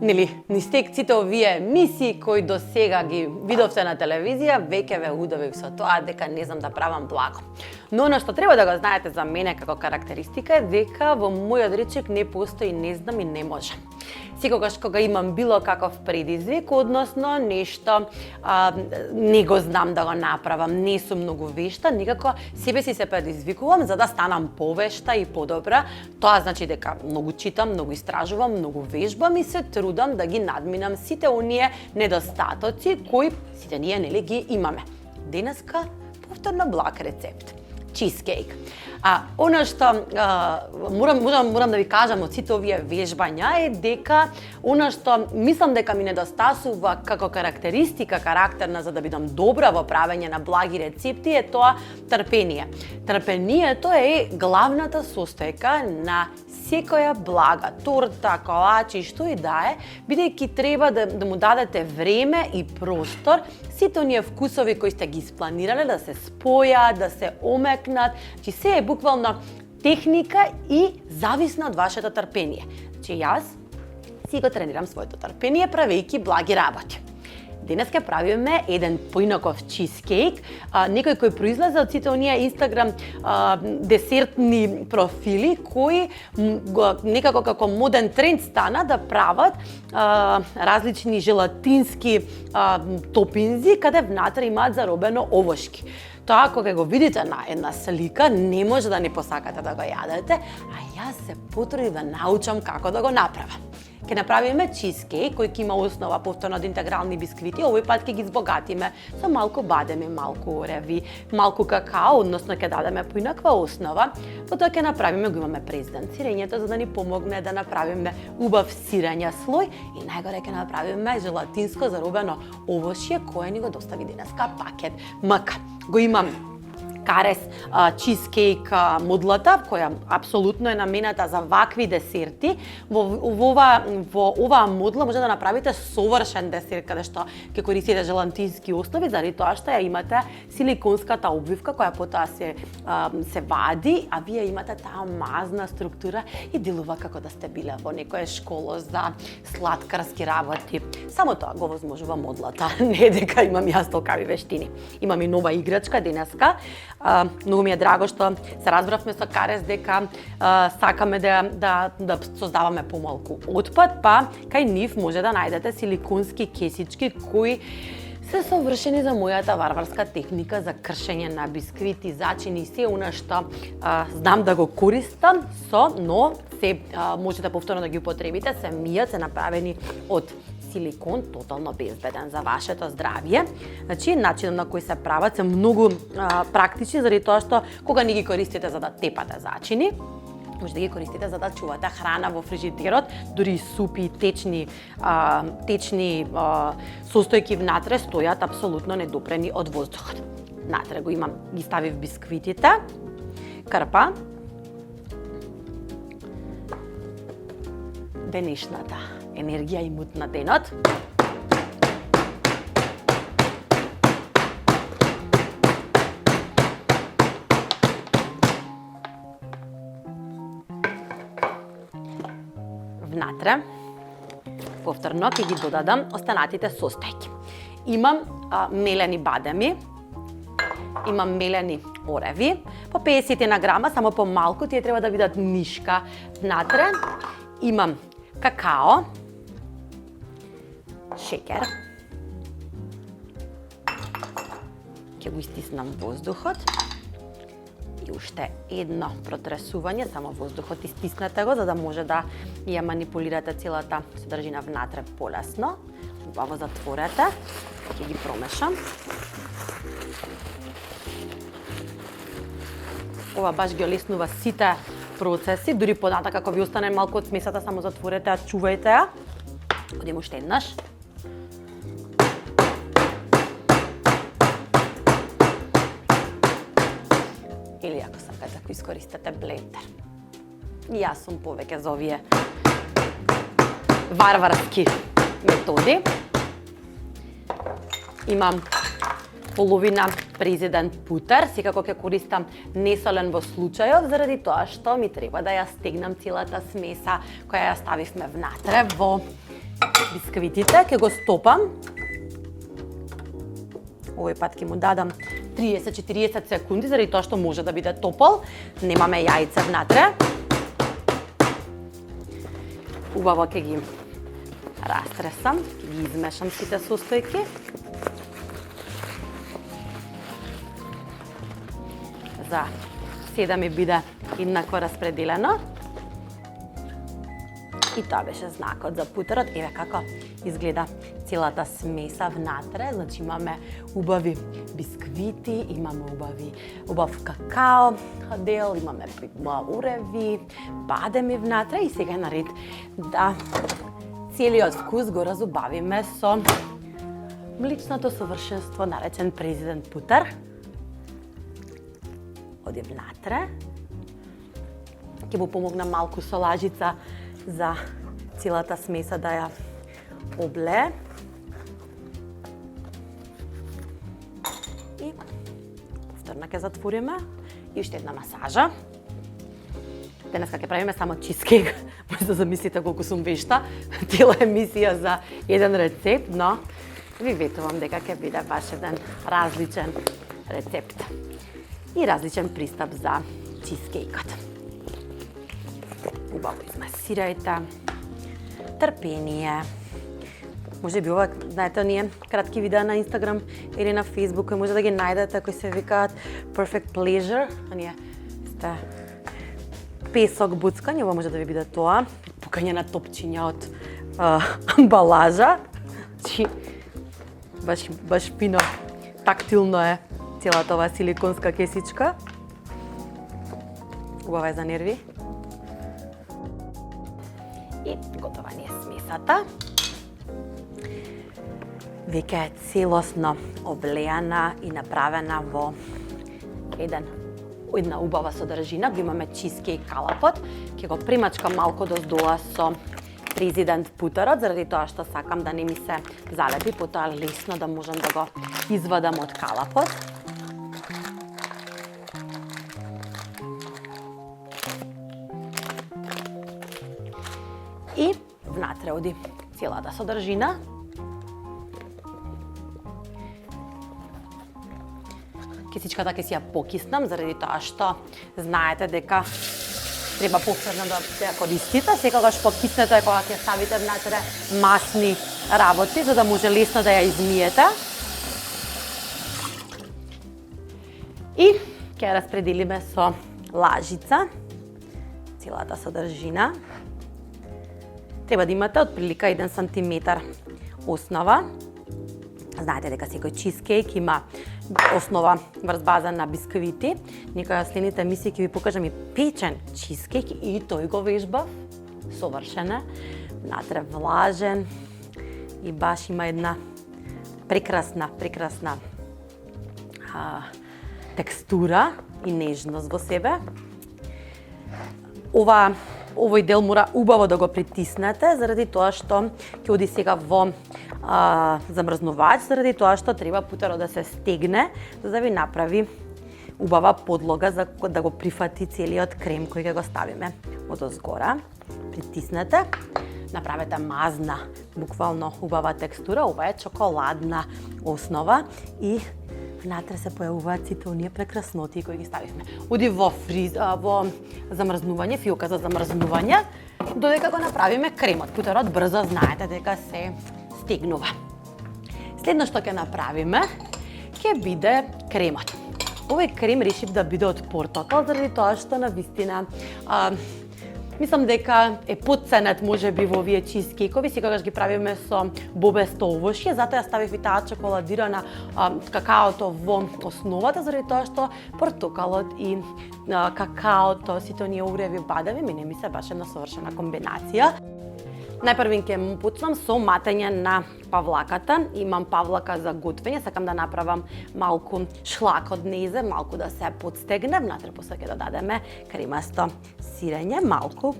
нели, ни сте овие емисии кои до сега ги видовте на телевизија, веќе ве удовив со тоа дека не знам да правам благо. Но она што треба да го знаете за мене како карактеристика е дека во мојот речник не постои не знам и не може. Секогаш кога имам било каков предизвик, односно нешто не го знам да го направам, не сум многу вешта, некако себе си се предизвикувам за да станам повешта и подобра. Тоа значи дека многу читам, многу истражувам, многу вежбам и се трудам да ги надминам сите оние недостатоци кои сите ние нели ги имаме. Денеска повторно благ рецепт. Чизкейк. Она што морам да ви кажам од сите овие вежбања е дека она што мислам дека ми недостасува како карактеристика карактерна за да бидам добра во правење на благи рецепти е тоа трпение. Трпението е главната состојка на секоја блага, торта, колачи, што и да е, бидејќи треба да му дадете време и простор сите оние вкусови кои сте ги испланирале да се спојат, да се омекнат, че се е буквално техника и зависно од вашето трпение. Че јас си го тренирам своето трпение правејќи благи работи. Денес ке правиме еден поинаков чизкейк, некој кој произлезе од сите оние Инстаграм десертни профили кои некако како моден тренд стана да прават различни желатински топинзи каде внатре имаат заробено овошки. Тоа кога го видите на една слика, не може да не посакате да го јадете, а јас се потрудив да научам како да го направам. Ке направиме чизкейк кој ќе има основа повторно од интегрални бисквити, овој пат ќе ги збогатиме со малку бадеми, малку ореви, малку какао, односно ќе дадеме поинаква основа. Потоа ќе направиме, го имаме президент сирењето за да ни помогне да направиме убав сирења слој и најгоре ќе направиме желатинско заробено овошје кое ни го достави денеска пакет МК. Го имам карес чизкейк модлата, која апсолутно е намената за вакви десерти. Во оваа модла може да направите совршен десерт, каде што ќе користите желатински основи, заради тоа што ја имате силиконската обвивка која потоа се вади, а вие имате таа мазна структура и делува како да сте биле во некоја школа за сладкарски работи. Само тоа го возможува модлата, не дека имам јас толкави вештини. Имам и нова играчка денеска. Многу ми е драго што се разбравме со Карес дека сакаме да создаваме помалку отпад, па кај нив може да најдете силиконски кесички кои се совршени за мојата варварска техника за кршење на бисквити, зачини и се она што знам да го користам но се можете повторно да ги употребите, се мијат, се направени од силикон, тотално безбеден за вашето здравје. Значи, начинот на кој се прават се многу практични, заради тоа што кога не ги користите за да тепате зачини, може да ги користите за да чувате храна во фрижидерот, дури и супи, течни состојки внатре стојат апсолутно недопрени од воздухот. Натре го имам, ги ставив бисквитите, крпа, денешната енергија и мут на денот. Внатре, повторно ќе ги додадам останатите состојки. Имам мелени бадеми, имам мелени ореви, по 50 на грама, само по малку, тие треба да бидат нишка внатре. Имам какао, шекер, ќе го истиснам воздухот и уште едно протресување, само воздухот истиснете го за да може да ја манипулирате целата содржина внатре полесно. Убаво затворете, ќе ги промешам. Ова баш ги олеснува сите процеси, дури понатака ако ви остане малку од смесата, само затворете ја, чувајте ја. Одиме уште еднаш. Или ако сакате, ако искористите блендер. И јас сум повеќе за овие варварски методи. Имам половина президент путер, секако ќе користам несолен во случајов, заради тоа што ми треба да ја стегнам целата смеса која ја ставивме внатре во бисквитите, ќе го стопам. Овој пат ќе му дадам 30-40 секунди, заради тоа што може да биде топол. Немаме јајце внатре. Убаво ќе ги растресам, ќе ги измешам сите состојки. За се да ми биде еднакво распределено. И тоа беше знакот за путерот. Еве како изгледа целата смеса внатре. Значи имаме убави бисквити, имаме убав какао дел, имаме уреви, бадеми внатре и сега е наред да целиот вкус го разубавиме со млечното совршенство наречен президент путер. Оди внатре. Ќе му помогнам малку со лажица за целата смеса да ја облее. И повторно ќе затвориме и уште една масажа. Денеска ќе правиме само чизкейк. Може да замислите колку сум вешта. Цела емисија за еден рецепт, но ви ветувам дека ќе биде баш еден различен рецепт и различен пристап за чизкейкот. Убаво измасирајте, трпение. Може би ова, знаете, оние кратки видеа на Инстаграм или на Фейсбук, може да ги најдете кои се викаат Perfect Pleasure, оние сте песок буцкање, ова може да ви биде тоа, пукање на топчиња од амбалажа. Баш фино, тактилно е целата ова силиконска кесичка. Убава е за нерви. И готова ни е смесата. Веќе е целосно облеана и направена во една убава содржина. Го имаме чизкейк калапот. Ќе го примачкам малку доздоа со президент путерот, заради тоа што сакам да не ми се залепи, потоа лесно да можам да го извадам од калапот. И внатре оди целата содржина. Кесичката ќе си ја покиснам, заради тоа што знаете дека треба повторно да ја користите. Секогаш покиснете кога ќе ставите внатре масни работи, за да може лесно да ја измиете. И ќе ја распределиме со лажица целата содржина. Треба да имате отприлика 1 сантиметар основа. Знаете дека секој чизкейк има основа врз база на бисквити. Некоја следните емисии ќе ви покажам и печен чизкейк и тој го вежбав. Совршен е, внатре влажен и баш има една прекрасна текстура и нежност во себе. Овој дел мора убаво да го притиснете, заради тоа што ќе оди сега во замрзнувач, заради тоа што треба путерот да се стегне, за да ви направи убава подлога за да го прифати целиот крем кој ќе го ставиме одозгора. Притиснете, направете мазна, буквално убава текстура, ова е чоколадна основа и внатре се појавуваат сите оние прекрасноти кои ги ставивме. Оди во замрзнување, фиока за замрзнување, додека го направиме кремот. Путерот брзо знаете дека се стегнува. Следно што ќе направиме, ќе биде кремот. Овој крем решив да биде од портокал, заради тоа што навистина мислам дека е потценет можеби во овие чизкейкови, секогаш ги правиме со бобесто овошје, затоа ја ставив и таа чоколадирана какаото во основата, заради тоа што портокалот и какаото, сите оние уреви бадеви, мене ми се баш една совршена комбинација. Најпрвин ќе му пуцнам со матење на павлаката. Имам павлака за готвење, сакам да направам малку шлак од незе, малку да се подстегне, внатре после ќе додадеме кремасто сирење, малку.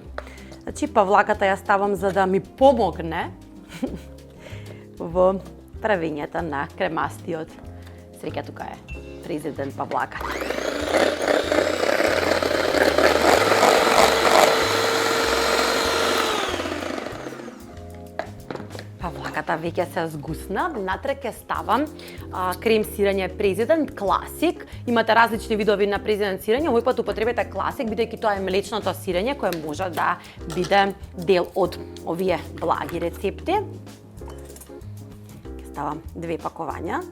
Значи павлаката ја ставам за да ми помогне во правењето на кремастиот. Среќа тука е президент павлака. Павлаката веќе се згусна, внатре ќе ставам крем сирење Президент Класик. Имате различни видови на Президент сирење, овој пат употребете Класик, бидејќи тоа е млечното сирење кое може да биде дел од овие благи рецепти. Ќе ставам 2 пакувања.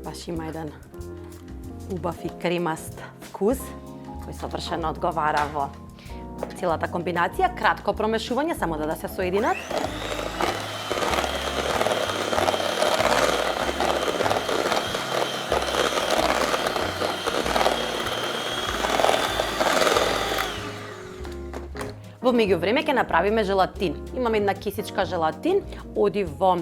Баш има еден убав и кремаст вкус, кој совршено одговара во целата комбинација. Кратко промешување, само да се соединат. Во меѓувреме ќе направиме желатин. Имаме една кесичка желатин, оди во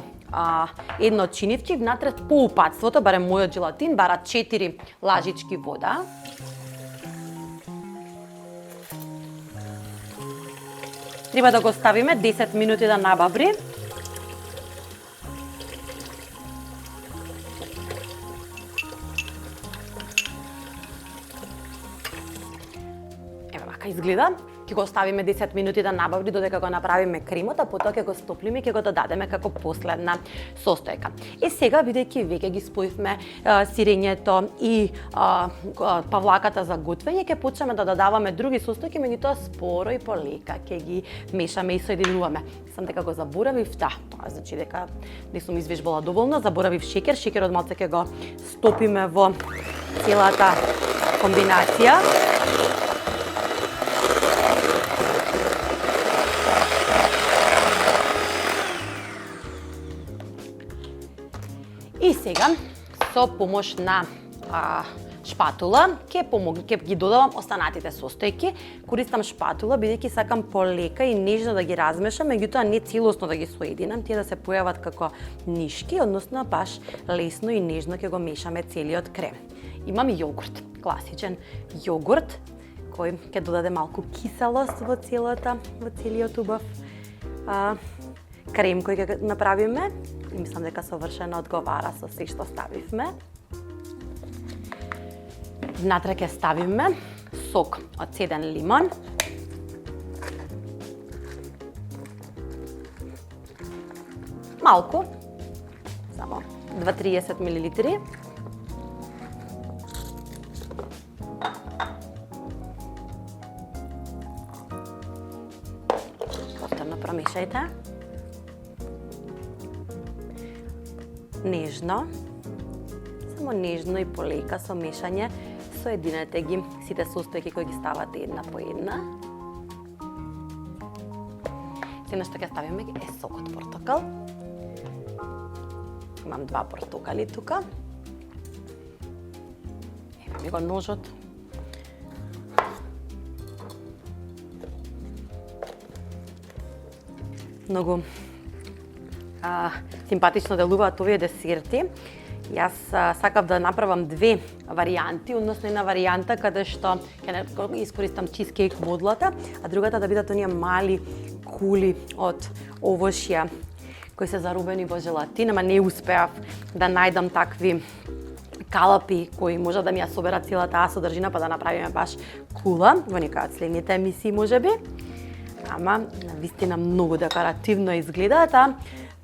едно чинивки, внатре полупатството, барем мојот желатин, бара 4 лажички вода. Треба да го ставиме 10 минути да набаври. Ева вака изгледа. Ќе го оставиме 10 минути да набаври додека го направиме кремот, а потоа ќе го стоплиме и ќе го додадеме како последна состојка. И сега, бидејќи веќе ги споивме сирењето и павлаката за готвење, ќе почнеме да додаваме други состојки, меѓутоа споро и полека ќе ги мешаме и соединуваме. Сам дека го заборавив, тоа значи дека не сум извежбала доволно, заборавив шеќер, шеќерот малце ќе го стопиме во целата комбинација. И сега, со помош на шпатула, ќе ги додавам останатите состојки. Користам шпатула, бидејќи сакам полека и нежно да ги размешам, меѓутоа не целосно да ги соединам, тие да се појават како нишки, односно баш лесно и нежно ќе го мешаме целиот крем. Имам јогурт, класичен јогурт, кој ќе додаде малку киселост во целиот убав крем кој ќе направиме. И мислам дека совршено одговара со се што ставивме. Внатре ќе ставиме сок од цеден лимон. Малку, само 230 мл. Повторно промешајте. Нежно, само нежно и полека со мешање, соединете ги сите состојки кои ги ставате една по една. Сега што ќе ставиме е сок од портокал. Имам 2 портокали тука. Ева ми го ножот. Многу симпатично делуваат овие десерти. Јас сакав да направам 2 варијанти, односно една варијанта каде што ќе искористам чизкейк модлата, а другата да бидат оние мали кули од овошја кои се зарубени во желатин, ама не успеав да најдам такви калапи кои може да ми ја соберат целата таа содржина, па да направиме баш кула во некоја од следните емисии можеби. Ама навистина многу декоративно изгледаат,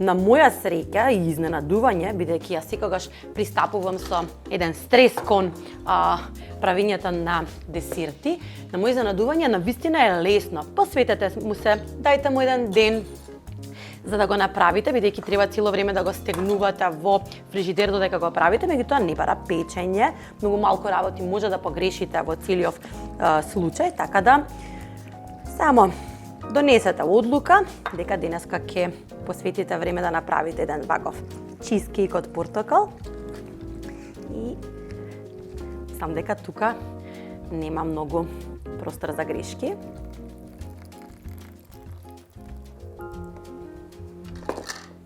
на моја среќа и изненадување, бидејќи јас секогаш пристапувам со еден стрес кон правењето на десерти, на мој изненадување навистина е лесно. Посветете му се, дајте му еден ден за да го направите, бидејќи треба цело време да го стегнувате во фрижидер додека го правите, меѓутоа не бара печење, многу малку работи може да погрешите во целиот случај, така да само донесете одлука дека денеска ќе посветите време да направите еден ваков чизкейк од портокал. И сам дека тука нема многу простор за грешки.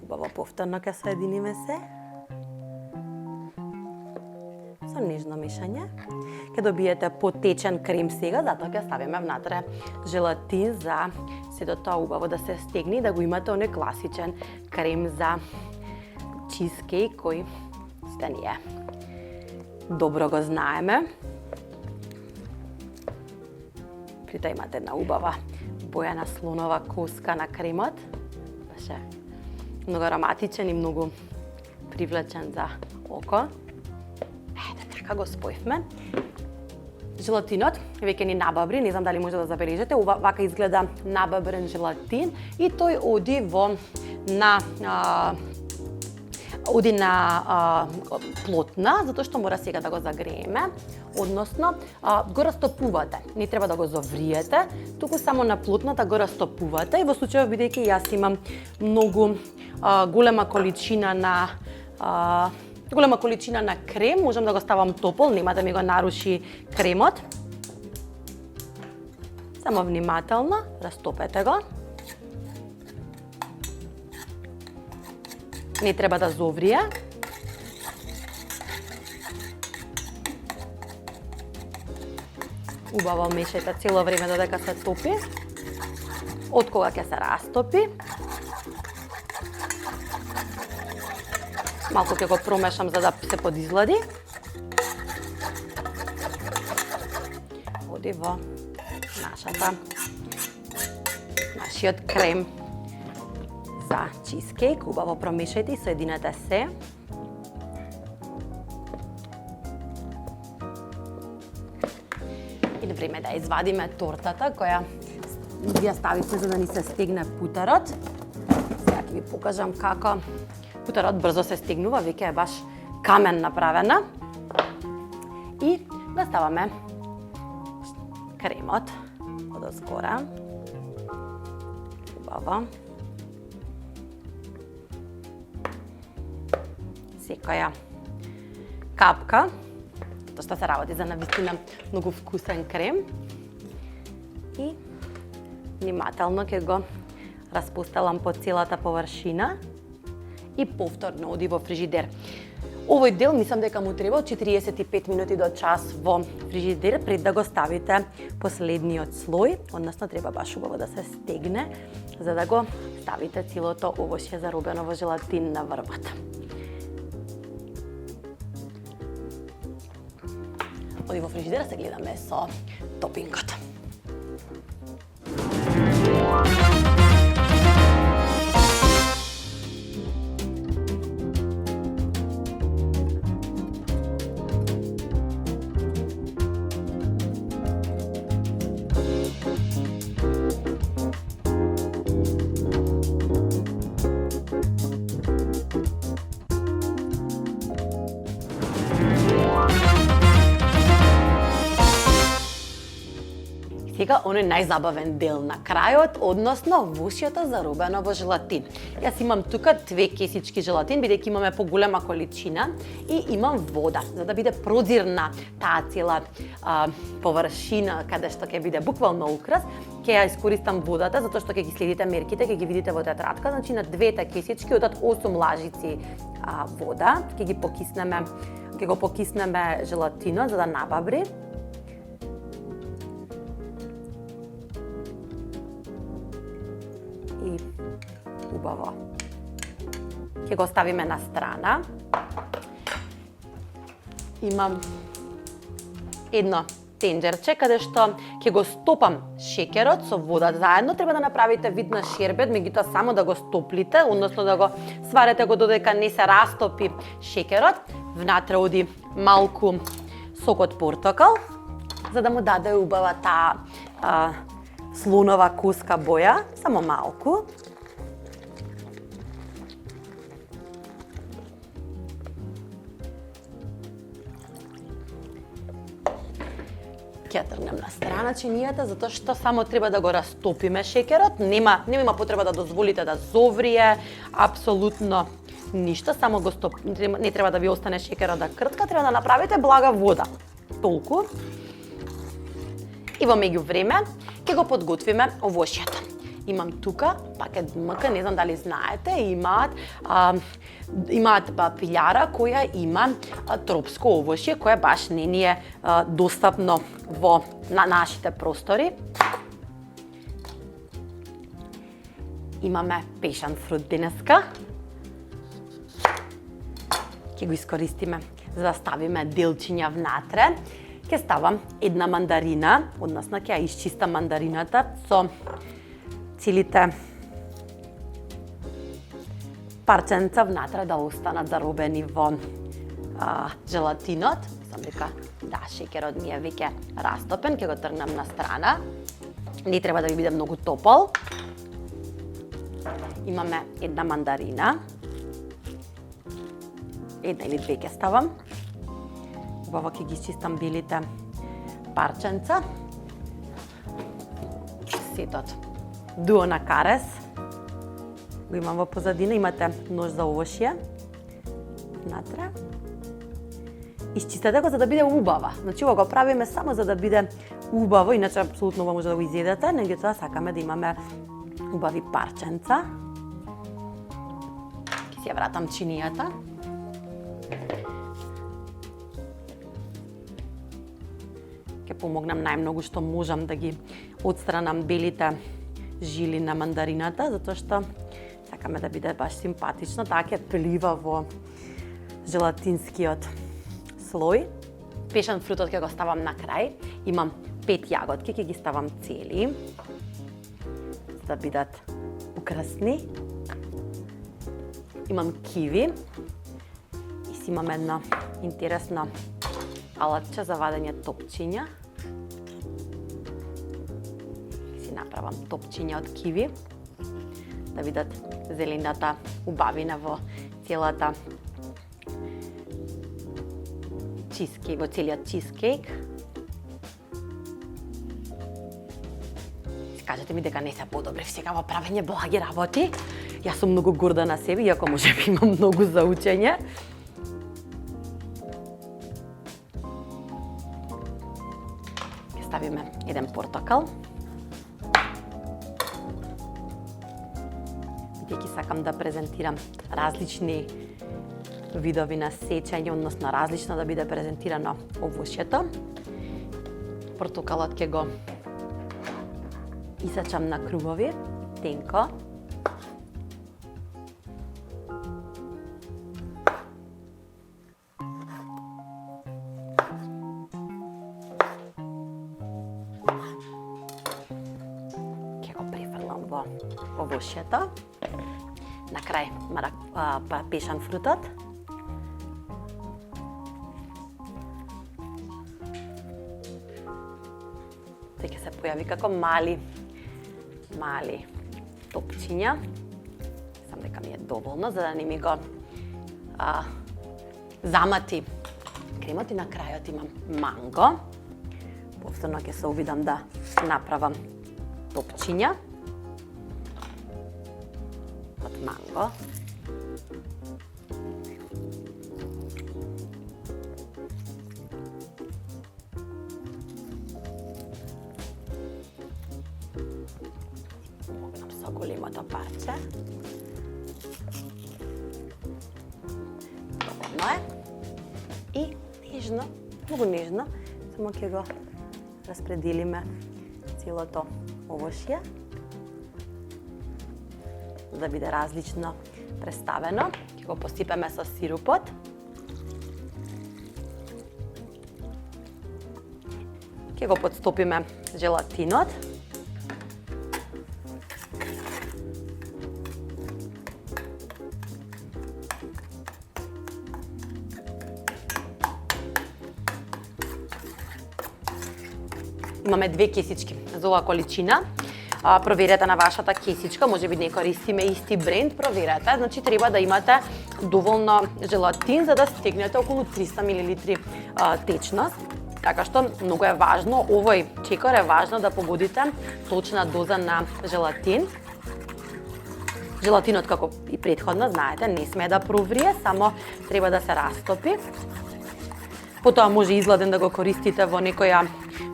Убаво повторно ќе соединиме се. Со нежно мешање. Ќе добиете потечен крем сега, затоа ќе ставиме внатре желатин за сето тоа убаво да се стегне и да го имате оној класичен крем за чизкейк кој сте ние добро го знаеме. открите имате една убава бојана слонова коска на кремот. Беше многу ароматичен и многу привлечен за око. Така го спојвме. Желатинот веќе ни набабри, не знам дали може да забележите, вака изгледа набабрен желатин и тој оди на плотна, затоа што мора сега да го загрееме, односно го растопувате. Не треба да го зовриете, туку само на плотната го растопувате и во случајов бидејќи јас имам многу голема количина на крем, можам да го ставам топол, нема да ми го наруши кремот. Само внимателно растопете го. Не треба да зоврие. Убаво мешајте цело време додека се топи. Од кога ќе се растопи, малку ќе го промешам за да се подизлади. Оди во нашиот крем за чизкейк. Убаво промешајте и соединете се. И време да извадиме тортата која ја ставите за да ни се стегне путерот. Сега ќе ви покажам како путерот брзо се стегнува, веќе е баш камен направена. И да ставаме кремот одозгора. Убаво. Секоја капка, тоа што се работи за навистина многу вкусен крем. И внимателно ќе го распустелам по целата површина и повторно оди во фрижидер. Овој дел мислам дека му треба од 45 минути до час во фрижидер пред да го ставите последниот слој, односно треба баш убаво да се стегне за да го ставите целото овошје заробено во желатин на врвот. Оди во фрижидера се гледаме со топингот. Сега, оној најзабавен дел на крајот, односно вошјето заробено во желатин. Јас имам тука 2 кесички желатин, бидејќи имаме поголема количина и имам вода, за да биде прозирна таа цела површина каде што ќе биде буквално украс. Ќе ја искористам водата, затоа што ќе ги следите мерките, ќе ги видите во тетрадка, значи на 2 кесички одат 8 лажици вода, ќе го покиснеме желатинот за да набабри. И убаво ќе го ставиме на страна. Имам едно тенџерче каде што ќе го стопам шеќерот со вода заедно. Треба да направите вид на шербет, меѓутоа само да го стоплите, односно да го сварете го додека не се растопи шеќерот. Внатре оди малку сок од портокал, за да му даде убава таа слонова коска боја, само малку. Ќе тргнем на страна чинијата, затоа што само треба да го растопиме шеќерот, нема потреба да дозволите да зоврие, апсолутно ништо, само го не треба да ви остане шеќерот да кртка, треба да направите блага вода. Толку. И во меѓувреме ќе го подготвиме овошјето. Имам тука пакет МК, не знам дали знаете, имаат пилјара која има тропско овошје, кое баш не ни е достапно на нашите простори. Имаме пешан фрут денеска. Ќе го искористиме за да ставиме делчиња внатре. Ќе ставам една мандарина, односно ќе ја исчистам мандарината со целите парченца внатре да останат заробени во желатинот. Мислам дека шеќерот ми е веќе растопен, ќе го тргнам на страна. Не треба да ви биде многу топол. Имаме една мандарина. Една или две ќе ставам. Убаво ќе ги изчистам белите парченца. Сетот дуо на карес го имам во позадина, имате нож за овошје внатре. Изчистете го за да биде убава. Значи ова го правиме само за да биде убаво, иначе апсолутно ова може да го изедете, меѓутоа сакаме да имаме убави парченца. Ќе си ја вратам чинијата. Ќе помогнам најмногу што можам да ги отстранам белите жили на мандарината, затоа што сакаме да биде баш симпатично, таа ќе плива во желатинскиот слој. Пешан фрутот ќе го ставам на крај. Имам 5 јаготки, ќе ги ставам цели, за да бидат украсни. Имам киви и си имам едно интересно алатче за вадење топчиња. Си направам топчиња од киви, да видат зелената убавина во целата чизкейк, во целиот чизкейк. Кажете ми дека не се подобрив сега во правење благи работи. Јас сум многу горда на себе, иако можеби имам многу за учење. Ќе ставиме еден портокал. Бидејќи сакам да презентирам различни видови на сечење, односно различно да биде презентирано овошјето. Портокалот ќе го исечам на кругови, тенко. Ќе го префрлам во овошјето. На крај пешан фрутот. Тој ќе се појави како мали топчиња. Сам дека ми е доволно, за да не ми го замати кремот. И на крајот имам манго. Повторно ќе се обидам да направам топчиња од манго. Со големото парче. Доволно е. И нежно, многу нежно, само ќе го распределиме целото овошје, да биде различно представено. Ќе го посипеме со сирупот. Ќе го подстопиме желатинот. Имаме 2 кесички за оваа количина. Проверете на вашата кесичка, можеби не користиме исти бренд, проверете. Значи треба да имате доволно желатин за да стегнете околу 300 мл течност. Така што многу е важно, овој чекор е важно да погодите точна доза на желатин. Желатинот, како и претходно знаете, не смее да проврие, само треба да се растопи. Потоа може изгладен да го користите во некоја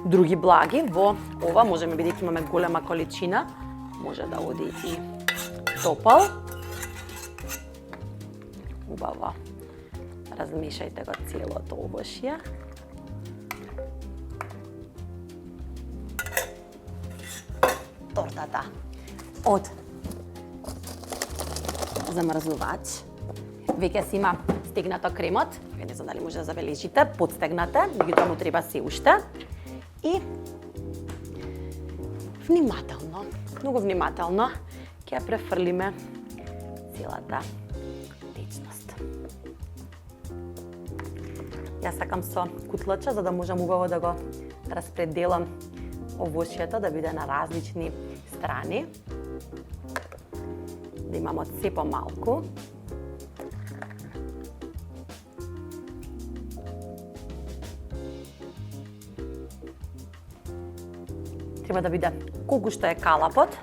други благи. Во ова можеме, бидејќи имаме голема количина, може да оди и топол. Убаво размешајте го целото овошје. Тортата од замрзнувач веќе си има стегнато кремот. Не знам дали може да забележите, подстегнате, меѓутоа му треба се уште. И внимателно, многу внимателно ќе ја префрлиме целата течност. Јас сакам со кутлача за да можам убаво да го распределам овошјето да биде на различни страни. Да имам од се помалку. Треба да биде колку што е калапот.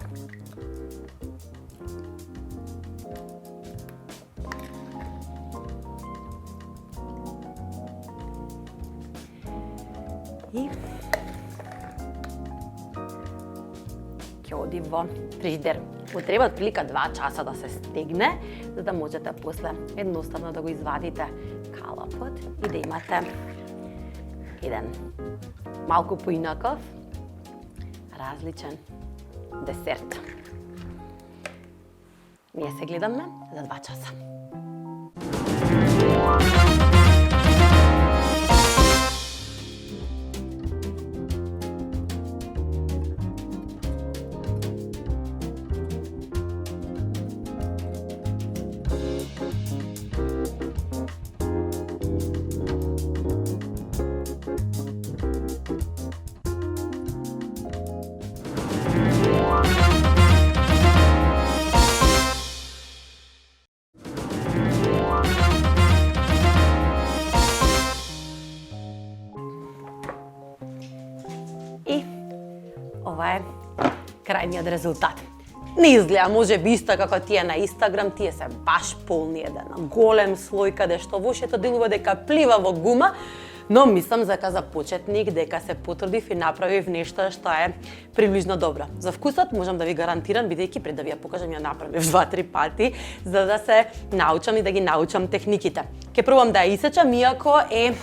И ќе оди во фрижидер. Му треба отприлика 2 часа да се стегне, за да можете после едноставно да го извадите калапот и да имате еден малку поинаков, различен десерт. Ние се гледаме за 2 часа. И ова е крајниот резултат. Не изгледа може би исто како тие на Инстаграм, тие се баш полни, еден голем слој каде што овошјето делува дека плива во гума, но мислам дека за почетник дека се потрудив и направив нешто што е приближно добро. За вкусот можам да ви гарантирам, бидејќи пред да ви ја покажам ја направив 2-3 пати, за да се научам и да ги научам техниките. Ќе пробам да ја исечам, иако е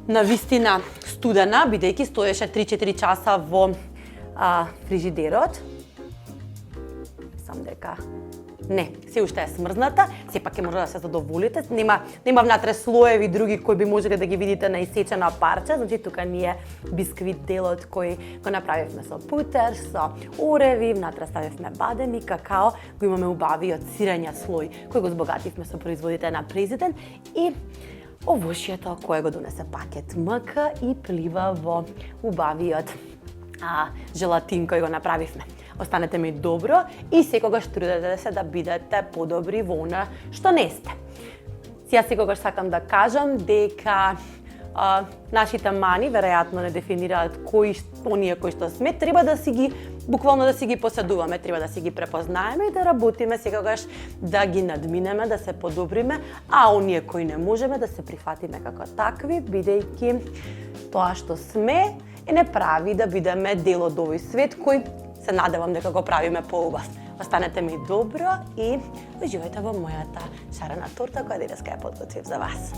на вистина студена, бидејќи стоеше 3-4 часа во фрижидерот. Мислам дека не, се уште е смрзната, сепак ќе може да се задоволите. Нема внатре слоеви други кои би можеле да ги видите на исечено парче, значи тука ни е бисквит делот кој го направивме со путер, со ореви, внатре ставивме бадем и какао, го имаме убавиот сирења слој кој го збогативме со производите на Президент и овошјето кое го донесе пакет МК и плива во убавиот желатин кој го направивме. Останете ми добро и секогаш трудете се да бидете подобри во она што не сте. Сега секогаш сакам да кажам дека нашите мани веројатно не дефинираат оние кои што сме, треба да си ги буквално да си ги поседуваме, треба да си ги препознаеме и да работиме секогаш да ги надминеме, да се подобриме, а оние кои не можеме да се прифатиме како такви, бидејќи тоа што сме не прави да бидеме дел од овој свет кој се надевам дека го правиме поубав. Останете ми добро и уживајте во мојата шарена торта која денеска ја подготвив за вас.